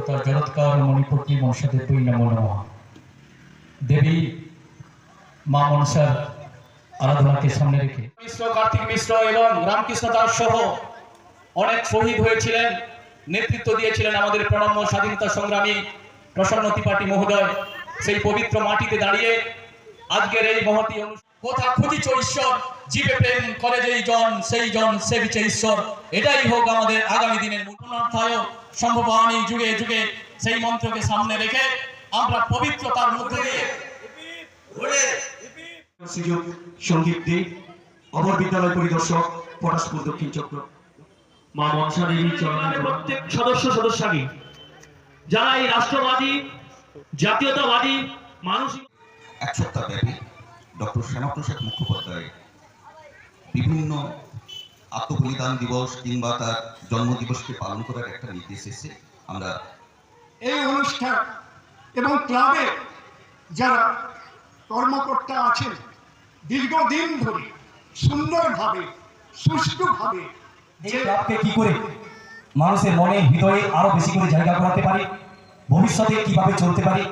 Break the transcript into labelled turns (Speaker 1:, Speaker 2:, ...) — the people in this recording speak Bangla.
Speaker 1: দেবতা জগৎকার মণিপতি মনসা দেবী নমো নমঃ। দেবী মা মনসার আরাধনাকে সামনে রেখে
Speaker 2: মিশ্র, কার্তিক মিশ্র এবং রামকৃষ্ণ দাস সহ অনেক শহীদ হয়েছিলেন, নেতৃত্ব দিয়েছিলেন আমাদের প্রণম্য স্বাধীনতা সংগ্রামী প্রসন্ন ত্রিপাঠী মহোদয়। সেই পবিত্র মাটিতে দাঁড়িয়ে আজকের এই মহতী কোথা খুঁজিছ ঈশ্বর, জীবে প্রেম করে যেই জন সেই জন সেবিছে ঈশ্বর। এটাই হোক আমাদের আগামী দিনের মূর্তনার্থায় সম্ভবামী যুগে যুগে। সেই মন্ত্রকে সামনে রেখে আমরা পবিত্রতার মধ্যে দিয়ে
Speaker 3: শ্রীযুক্ত সঙ্গীত দে, অমর বিদ্যালয় পরিদর্শক, পটাশপুর দক্ষিণ চক্র।
Speaker 4: মা মনসা দেবীর চরণে প্রত্যেক সদস্যকে যারা এই রাষ্ট্রবাদী জাতীয়তাবাদী মানসিক
Speaker 5: এক সপ্তাহ ব্যাপী ডক্টর শ্যামাপ্রসাদ মুখোপাধ্যায় বিভিন্ন আত্মবলিদান দিবস কিংবা তার জন্মদিবসকে পালন করার একটা নির্দেশ এসেছে। আমরা
Speaker 6: এই অনুষ্ঠান এবং ক্লাবে যারা কর্মকর্তা আছেন দীর্ঘদিন ধরে সুন্দরভাবে সুষ্ঠুভাবে
Speaker 7: এই ক্লাবকে কি করে মানুষের মনে হৃদয়ে আরো বেশি করে জায়গা করাতে পারে, ভবিষ্যতে কিভাবে চলতে পারে